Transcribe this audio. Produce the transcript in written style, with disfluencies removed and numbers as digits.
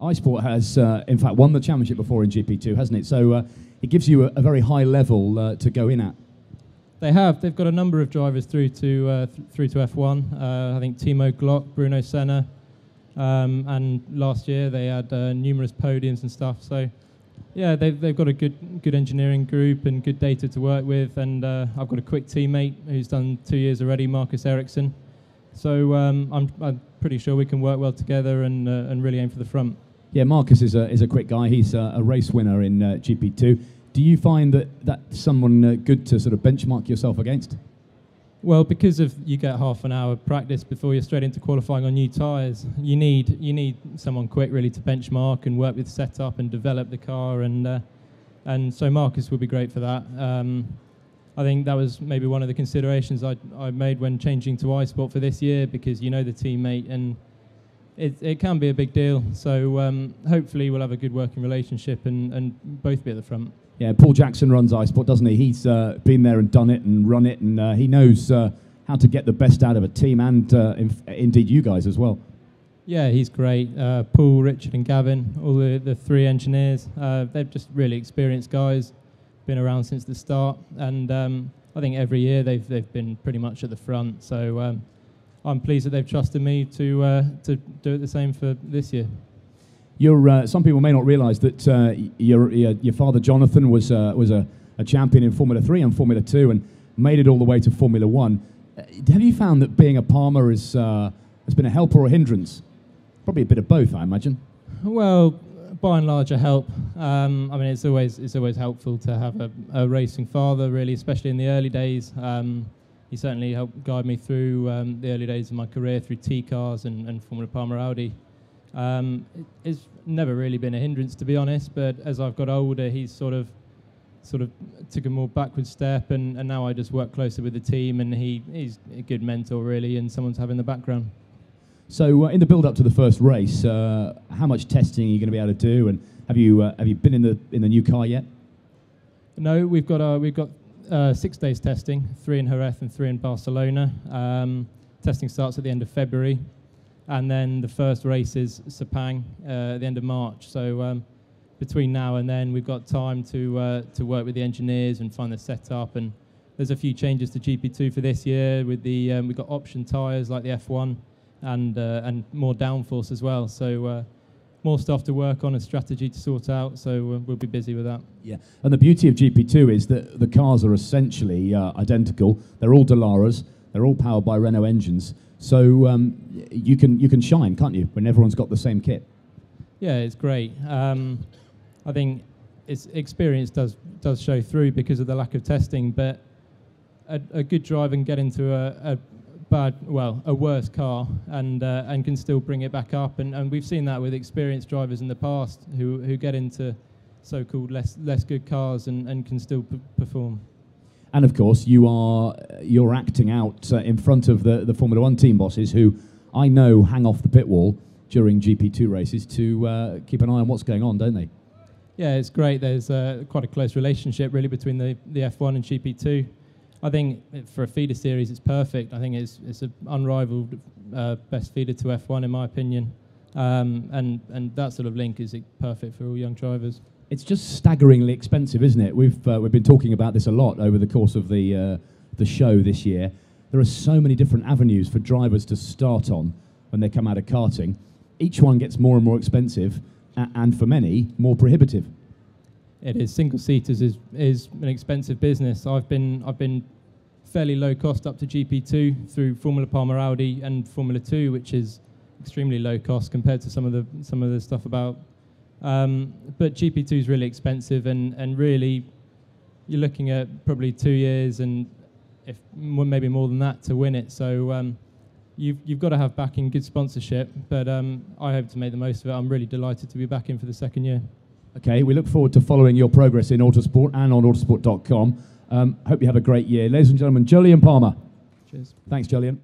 iSport has, in fact, won the championship before in GP2, hasn't it? So it gives you a very high level to go in at. They have. They've got a number of drivers through to F1. I think Timo Glock, Bruno Senna, and last year they had numerous podiums and stuff. So yeah, they've got a good engineering group and good data to work with. And I've got a quick teammate who's done 2 years already, Marcus Ericsson. So I'm pretty sure we can work well together and really aim for the front. Yeah, Marcus is a quick guy. He's a race winner in GP2. Do you find that that's someone good to sort of benchmark yourself against? Well, because of you get half an hour practice before you're straight into qualifying on new tyres, you need someone quick really to benchmark and work with setup and develop the car, and so Marcus will be great for that. I think that was maybe one of the considerations I made when changing to iSport for this year, because you know the teammate and it can be a big deal. So hopefully we'll have a good working relationship and both be at the front. Yeah, Paul Jackson runs iSport, doesn't he? He's been there and done it and run it, and he knows how to get the best out of a team and indeed you guys as well. Yeah, he's great. Paul, Richard and Gavin, all the three engineers, they're just really experienced guys, been around since the start, and I think every year they've been pretty much at the front. So I'm pleased that they've trusted me to do it the same for this year. Some people may not realise that your father Jonathan was a champion in Formula 3 and Formula 2 and made it all the way to Formula 1. Have you found that being a Palmer has been a help or a hindrance? Probably a bit of both, I imagine. Well, by and large, a help. I mean, it's always helpful to have a racing father, really, especially in the early days. He certainly helped guide me through the early days of my career through T-cars and Formula Palmer Audi. It's never really been a hindrance, to be honest, but as I've got older, he's sort of took a more backward step, and now I just work closer with the team, and he's a good mentor, really, and someone to have in the background. So in the build-up to the first race, how much testing are you going to be able to do, and have you been in the new car yet? No, we've got 6 days testing, 3 in Jerez and 3 in Barcelona. Testing starts at the end of February. And then the first race is Sepang at the end of March. So between now and then, we've got time to work with the engineers and find the setup. And there's a few changes to GP2 for this year. With the we've got option tyres like the F1 and more downforce as well. So more stuff to work on, a strategy to sort out. So we'll be busy with that. Yeah. And the beauty of GP2 is that the cars are essentially identical. They're all Dalaras. They're all powered by Renault engines. So you can shine, can't you, when everyone's got the same kit? Yeah, it's great. I think its experience does show through because of the lack of testing, but a good driver can get into a worse car and can still bring it back up, and we've seen that with experienced drivers in the past who get into so-called less good cars and can still perform. And of course, you're acting out in front of the Formula 1 team bosses, who I know hang off the pit wall during GP2 races to keep an eye on what's going on, don't they? Yeah, it's great. There's quite a close relationship really between the F1 and GP2. I think for a feeder series, it's perfect. I think it's an unrivaled best feeder to F1 in my opinion, and that sort of link is perfect for all young drivers. It's just staggeringly expensive, isn't it? We've been talking about this a lot over the course of the show this year. There are so many different avenues for drivers to start on when they come out of karting. Each one gets more and more expensive, and for many, more prohibitive. It is. Single seaters is an expensive business. I've been fairly low cost up to GP2 through Formula Palmer Audi and Formula 2, which is extremely low cost compared to some of the stuff about. But GP2 is really expensive, and really you're looking at probably 2 years and maybe more than that to win it. So you've got to have backing, good sponsorship, but I hope to make the most of it. I'm really delighted to be back in for the second year. Okay, we look forward to following your progress in Autosport and on autosport.com. Hope you have a great year. Ladies and gentlemen, Jolyon Palmer. Cheers. Thanks, Jolyon.